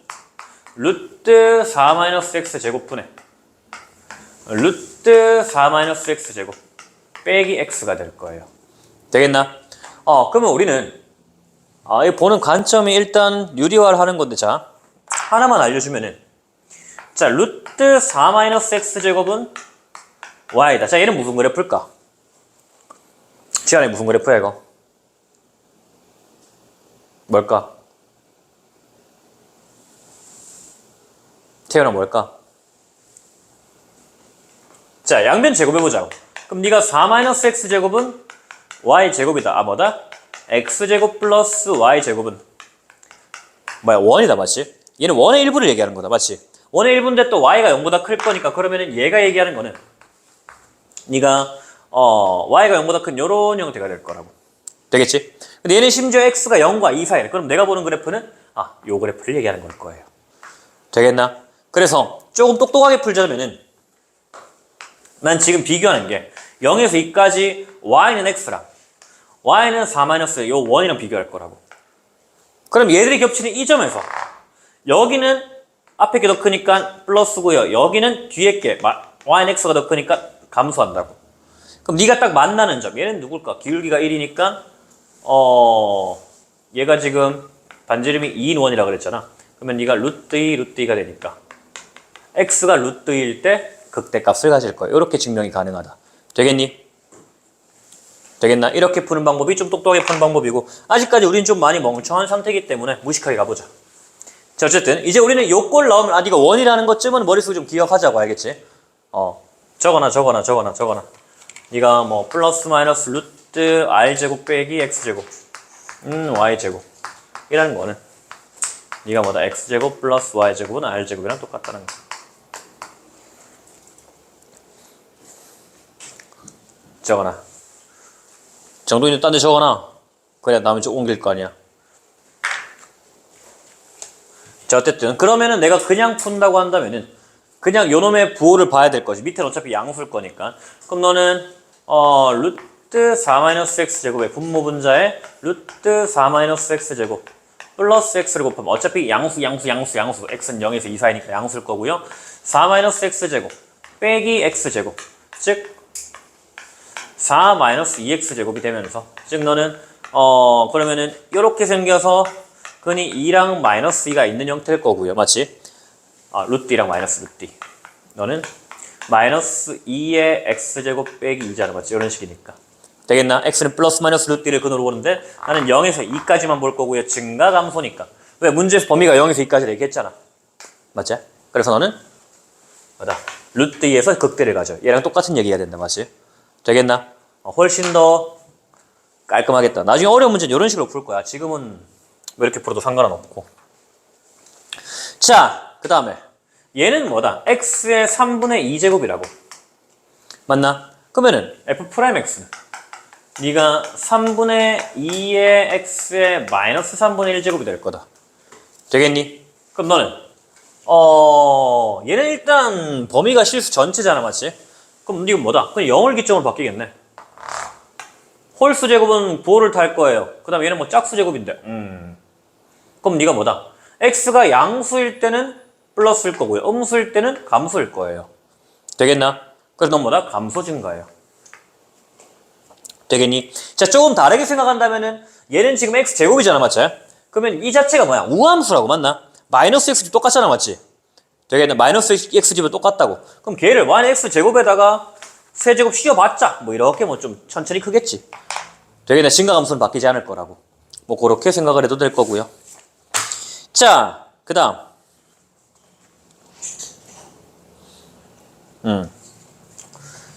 루트 4 마이너스 x제곱 분의 루트 4 마이너스 x제곱 빼기 x가 될 거예요. 되겠나? 그러면 우리는 이 보는 관점이 일단 유리화를 하는 건데, 자 하나만 알려주면은, 자 루트 4 마이너스 x제곱은 y다. 자, 얘는 무슨 그래프일까? 지안이 무슨 그래프야 이거? 뭘까? 태연아 뭘까? 자, 양변 제곱해보자. 그럼 네가 4 마이너스 x제곱은 y제곱이다. 아 뭐다? x제곱 플러스 y제곱은 뭐야? 1이다. 맞지? 얘는 1의 일부를 얘기하는 거다. 맞지? 1의 일부인데 또 y가 0보다 클 거니까 그러면은 얘가 얘기하는 거는 네가 y가 0보다 큰 요런 형태가 될 거라고. 되겠지? 근데 얘는 심지어 x가 0과 2 사이래. 그럼 내가 보는 그래프는 요 그래프를 얘기하는 걸 거예요. 되겠나? 그래서 조금 똑똑하게 풀자면은 난 지금 비교하는 게 0에서 2까지 y는 x랑 y는 4- 요 1이랑 비교할 거라고. 그럼 얘들이 겹치는 이 점에서 여기는 앞에 게 더 크니까 플러스고요. 여기는 뒤에 게 y는 x가 더 크니까 감소한다고. 그럼 네가 딱 만나는 점. 얘는 누굴까? 기울기가 1이니까 얘가 지금 반지름이 2인 1이라 그랬잖아. 그러면 네가 루트 2, 루트 2가 되니까 x가 루트 2일 때 극대값을 가질 거예요. 이렇게 증명이 가능하다. 되겠니? 되겠나? 이렇게 푸는 방법이 좀 똑똑하게 푸는 방법이고 아직까지 우린 좀 많이 멍청한 상태이기 때문에 무식하게 가보자. 자 어쨌든 이제 우리는 요 꼴 나오면 네가 원이라는 것쯤은 머릿속에 좀 기억하자고. 알겠지? 적어놔. 네가 뭐 플러스 마이너스 루트 r제곱 빼기 x제곱 y제곱 이라는 거는 네가 뭐다? x제곱 플러스 y제곱은 r제곱이랑 똑같다는 거. 적어놔. 정도인은 딴 데 적어놔. 그래야 남이 좀 옮길 거 아니야. 자 어쨌든 그러면은 내가 그냥 푼다고 한다면은 그냥 요놈의 부호를 봐야 될 거지. 밑에는 어차피 양수일 거니까. 그럼 너는 루트 4-x제곱의 분모분자에 루트 4-x제곱 플러스 x를 곱하면 어차피 양수 x는 0에서 2 사이니까 양수일 거고요. 4-x제곱 빼기 x제곱 즉 4-2x제곱이 되면서 즉 너는 그러면은 이렇게 생겨서 근이 2랑 마이너스 2가 있는 형태일 거고요. 맞지? 루트 2랑 마이너스 루트 2. 너는 마이너스 2의 x제곱 빼기 2잖아. 맞지? 이런 식이니까. 되겠나? x는 플러스 마이너스 루트 2를 근으로 보는데 나는 0에서 2까지만 볼 거고요. 증가 감소니까. 왜? 문제에서 범위가 0에서 2까지를 얘기했잖아. 맞지? 그래서 너는 뭐다? 루트 2에서 극대를 가져. 얘랑 똑같은 얘기 해야 된다. 맞지? 되겠나? 훨씬 더 깔끔하겠다. 나중에 어려운 문제는 이런 식으로 풀 거야. 지금은 왜 이렇게 풀어도 상관은 없고. 자, 그 다음에 얘는 뭐다? x의 3분의 2제곱이라고. 맞나? 그러면은 f'x는 네가 3분의 2의 x의 마이너스 3분의 1제곱이 될 거다. 되겠니? 그럼 너는 얘는 일단 범위가 실수 전체잖아. 맞지? 그럼 이건 뭐다? 그럼 0을 기점으로 바뀌겠네. 홀수 제곱은 부호를 탈 거예요. 그 다음에 얘는 뭐 짝수 제곱인데 그럼 네가 뭐다? x가 양수일 때는 플러스일 거고요. 음수일 때는 감소일 거예요. 되겠나? 그래서 넌 뭐다? 감소 증가예요. 되겠니? 자, 조금 다르게 생각한다면은 얘는 지금 x제곱이잖아. 맞지? 그러면 이 자체가 뭐야? 우함수라고. 맞나? 마이너스 x집 똑같잖아. 맞지? 되겠나? 마이너스 x집은 똑같다고. 그럼 걔를 x제곱에다가 세제곱 씌워봤자 뭐 이렇게 뭐 좀 천천히 크겠지. 되겠나? 증가감소는 바뀌지 않을 거라고. 뭐 그렇게 생각을 해도 될 거고요. 자, 그 다음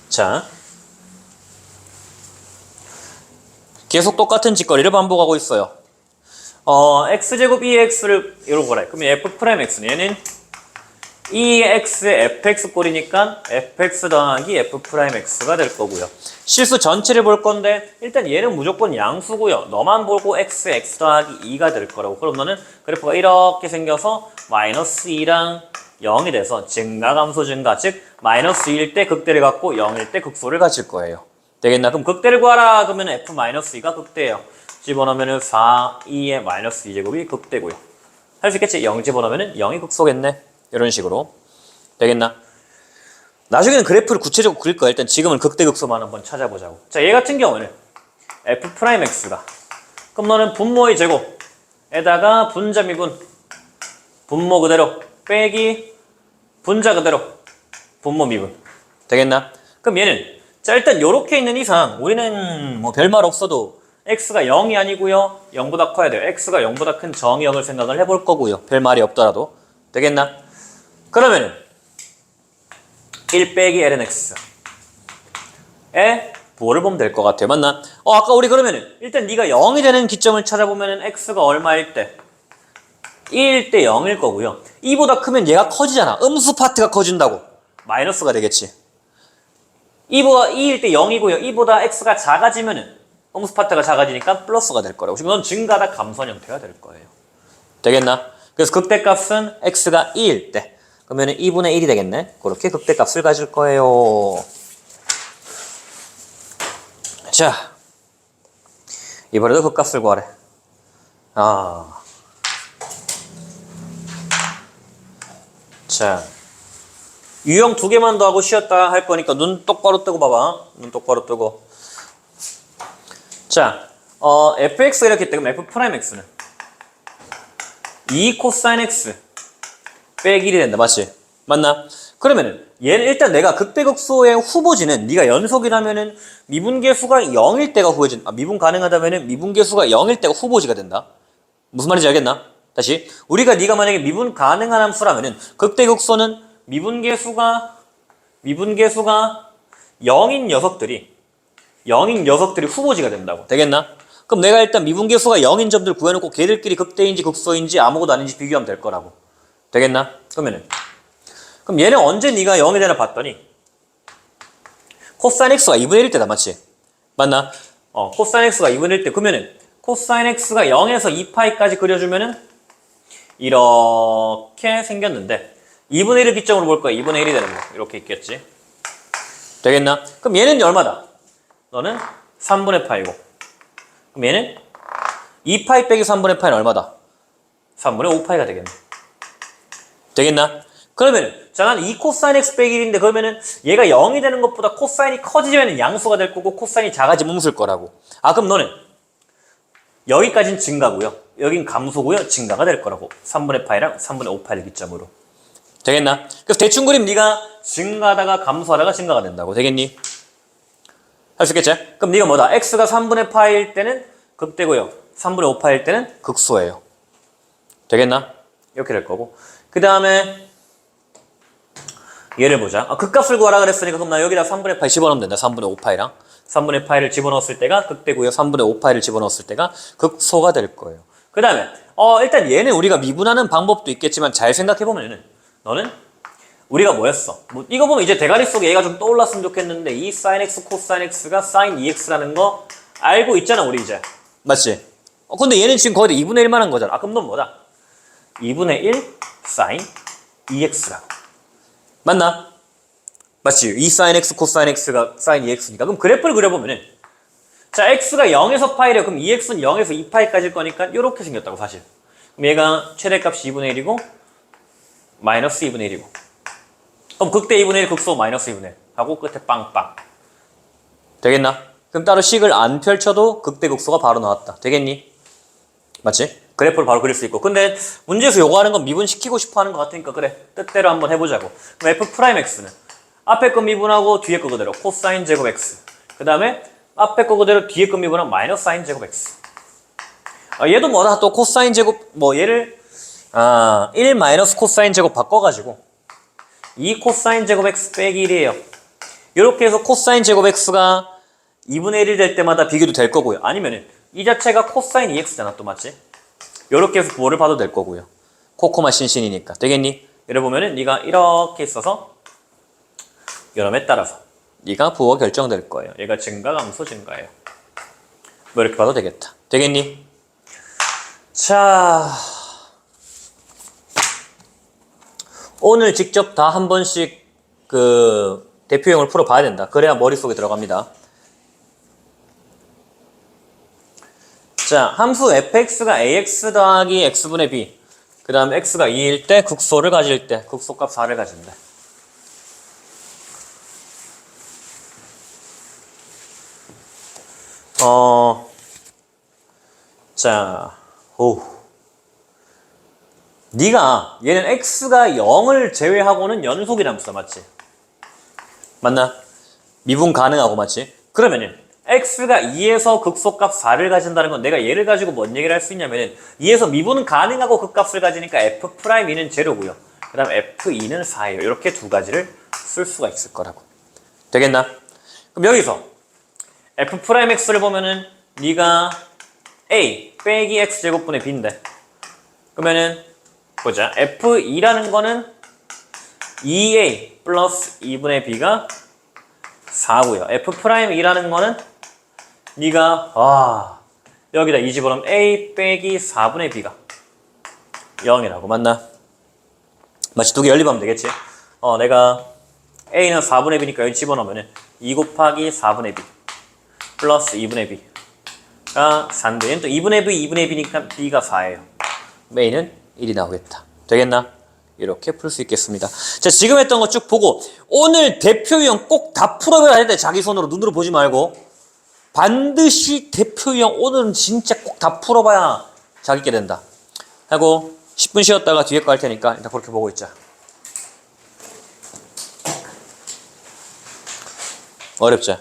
자 계속 똑같은 짓거리를 반복하고 있어요. x제곱 2x를 이런 거래. 그러면 f'x는 얘는 2x의 fx 꼴이니까 fx 더하기 f'x가 될 거고요. 실수 전체를 볼 건데 일단 얘는 무조건 양수고요. 너만 보고 x 더하기 2가 될 거라고. 그럼 너는 그래프가 이렇게 생겨서 마이너스 2랑 0이 돼서 증가 감소 증가 즉 마이너스 2일 때 극대를 갖고 0일 때 극소를 가질 거예요. 되겠나? 그럼 극대를 구하라 그러면 f-2가 극대예요. 집어넣으면 4, 2의 마이너스 2제곱이 극대고요. 할 수 있겠지? 0 집어넣으면 0이 극소겠네. 이런 식으로. 되겠나? 나중에는 그래프를 구체적으로 그릴 거야. 일단 지금은 극대극소만 한번 찾아보자고. 자, 얘 같은 경우는 f'x가 그럼 너는 분모의 제곱에다가 분자 미분 분모 그대로 빼기 분자 그대로 분모 미분 되겠나? 그럼 얘는 자 일단 요렇게 있는 이상 우리는 뭐 별말 없어도 x가 0이 아니고요 0보다 커야 돼요. x가 0보다 큰 정의역을 생각을 해볼 거고요. 별말이 없더라도 되겠나? 그러면은 1 빼기 ln x에 뭐를 보면 될 것 같아요. 맞나? 아까 우리 그러면은 일단 네가 0이 되는 기점을 찾아보면은 x가 얼마일 때? 1일 때 0일 거고요. 2보다 크면 얘가 커지잖아. 음수 파트가 커진다고. 마이너스가 되겠지. 2일 때 0이고요. 2보다 x가 작아지면은 음수 파트가 작아지니까 플러스가 될 거라고. 지금 넌 증가다 감소한 형태가 될 거예요. 되겠나? 그래서 극대값은 x가 2일 때. 그러면은 2분의 1이 되겠네. 그렇게 극대값을 가질 거예요. 자, 이번에도 극값을 구하래. 자, 유형 2개만 더 하고 쉬었다 할 거니까 눈 똑바로 뜨고 봐봐. 눈 똑바로 뜨고. 자, fx가 이렇게 뜨면 f'x는 2 코사인 x 빼기 1이 된다. 맞지? 맞나? 그러면은 얘는 일단 내가 극대극소의 후보지는 네가 연속이라면은 미분계수가 0일 때가 후보지. 미분 가능하다면은 미분계수가 0일 때가 후보지가 된다. 무슨 말인지 알겠나? 다시 우리가 네가 만약에 미분 가능한 함수라면은 극대극소는 미분계수가 0인 녀석들이 후보지가 된다고. 되겠나? 그럼 내가 일단 미분계수가 0인 점들 구해놓고 걔들끼리 극대인지 극소인지 아무것도 아닌지 비교하면 될 거라고. 되겠나? 그럼 얘는 언제 네가 0이 되나 봤더니 코사인 x가 2분의 1일 때다. 맞지? 맞나? 코사인 x가 2분의 1일 때 그러면은 코사인 x가 0에서 2파이까지 그려주면은 이렇게 생겼는데 2분의 1을 기점으로 볼 거야. 2분의 1이 되는 거 이렇게 있겠지. 되겠나? 그럼 얘는 얼마다? 너는 3분의 파이고 그럼 얘는 2파이 빼기 3분의 파이는 얼마다? 3분의 5파이가 되겠네. 되겠나? 그러면은 자, 난 2 코사인 x 빼기 1인데 그러면은 얘가 0이 되는 것보다 코사인이 커지면 양수가 될 거고 코사인이 작아지면 음수일 거라고. 그럼 너는 여기까지는 증가고요. 여긴 감소고요. 증가가 될 거라고. 3분의 파이랑 3분의 5파이를 기점으로. 되겠나? 그래서 대충 그림 네가 증가하다가 감소하다가 증가가 된다고. 되겠니? 할 수 있겠지? 그럼 네가 뭐다? x가 3분의 파이일 때는 극대고요. 3분의 5파이일 때는 극소예요. 되겠나? 이렇게 될 거고. 그 다음에 얘를 보자. 극값을 구하라 그랬으니까 그럼 나 여기다 3분의 파이 집어넣으면 된다. 3분의 5파이랑 3분의 파이를 집어넣었을 때가 극대고요. 3분의 5파이를 집어넣었을 때가 극소가 될 거예요. 그 다음에 일단 얘는 우리가 미분하는 방법도 있겠지만 잘 생각해보면은 너는 우리가 뭐였어? 이거 보면 이제 대가리 속에 얘가 좀 떠올랐으면 좋겠는데 이 sin x, 코사인 x가 sin 2x라는 거 알고 있잖아 우리 이제. 맞지? 근데 얘는 지금 거의 2분의 1만 한 거잖아. 그럼 넌 뭐다? 2분의 1 sin 2x라고. 맞나? 맞지? 이 sin x, 코사인 x가 sin 2x니까. 그럼 그래프를 그려보면은 자, x가 0에서 파이래. 그럼 2x는 0에서 2파이까지일 거니까 이렇게 생겼다고 사실. 그럼 얘가 최대값이 2분의 1이고 마이너스 2분의 1이고 그럼 극대 2분의 1 극소 마이너스 2분의 1 하고 끝에 빵빵. 되겠나? 그럼 따로 식을 안 펼쳐도 극대 극소가 바로 나왔다. 되겠니? 맞지? 그래프를 바로 그릴 수 있고. 근데 문제에서 요구하는 건 미분시키고 싶어 하는 것 같으니까 그래. 뜻대로 한번 해보자고. 그럼 f'x는 앞에 거 미분하고 뒤에 거 그대로 코사인 제곱 x. 그 다음에 앞에 거 그대로 뒤에 거 미분하고 마이너스 사인 제곱 x. 얘도 뭐다? 또 코사인 제곱 얘를 1 마이너스 코사인 제곱 바꿔가지고 2 코사인 제곱 x 빼기 1이에요. 이렇게 해서 코사인 제곱 x가 2분의 1이 될 때마다 비교도 될 거고요. 아니면은 이 자체가 코사인 2x잖아 또 맞지? 이렇게 해서 부호를 봐도 될 거고요. 코코마 신신이니까. 되겠니? 예를 보면은 네가 이렇게 있어서 여름에 따라서 네가 부호가 결정될 거예요. 얘가 증가, 감소, 증가예요. 뭐 이렇게 봐도 되겠다. 되겠니? 자, 오늘 직접 다 한 번씩 그 대표형을 풀어봐야 된다. 그래야 머릿속에 들어갑니다. 자, 함수 fx가 ax 더하기 x분의 b 그 다음 x가 2일 때 극소를 가질 때 극소값 4를 가진다. 자, 네가 얘는 x가 0을 제외하고는 연속이란 함수다. 맞지? 맞나? 미분 가능하고 맞지? 그러면은 x가 2에서 극소값 4를 가진다는 건 내가 얘를 가지고 뭔 얘기를 할 수 있냐면은 2에서 미분은 가능하고 극값을 가지니까 f'2는 제로고요. 그 다음 f2는 4예요. 이렇게 두 가지를 쓸 수가 있을 거라고. 되겠나? 그럼 여기서 f'x를 보면은 네가 a 빼기 x제곱분의 b인데 그러면은 보자. f2라는 거는 2a 플러스 2분의 b가 4고요. f'이라는 거는 네가 여기다 이 집어넣으면 a 빼기 4분의 b가 0이라고. 맞나? 마치 두 개 연립하면 되겠지? 내가 a는 4분의 b니까 여기 집어넣으면 2 곱하기 4분의 b 플러스 2분의 b가 4인데 얘는 또 2분의 b, 2분의 b니까 b가 4예요. a는 1이 나오겠다. 되겠나? 이렇게 풀 수 있겠습니다. 자, 지금 했던 거 쭉 보고 오늘 대표 유형 꼭 다 풀어봐야 돼. 자기 손으로 눈으로 보지 말고 반드시 대표 유형 오늘은 진짜 꼭 다 풀어봐야 자기게 된다. 하고 10분 쉬었다가 뒤에 거 할 테니까 일단 그렇게 보고 있자. 어렵지?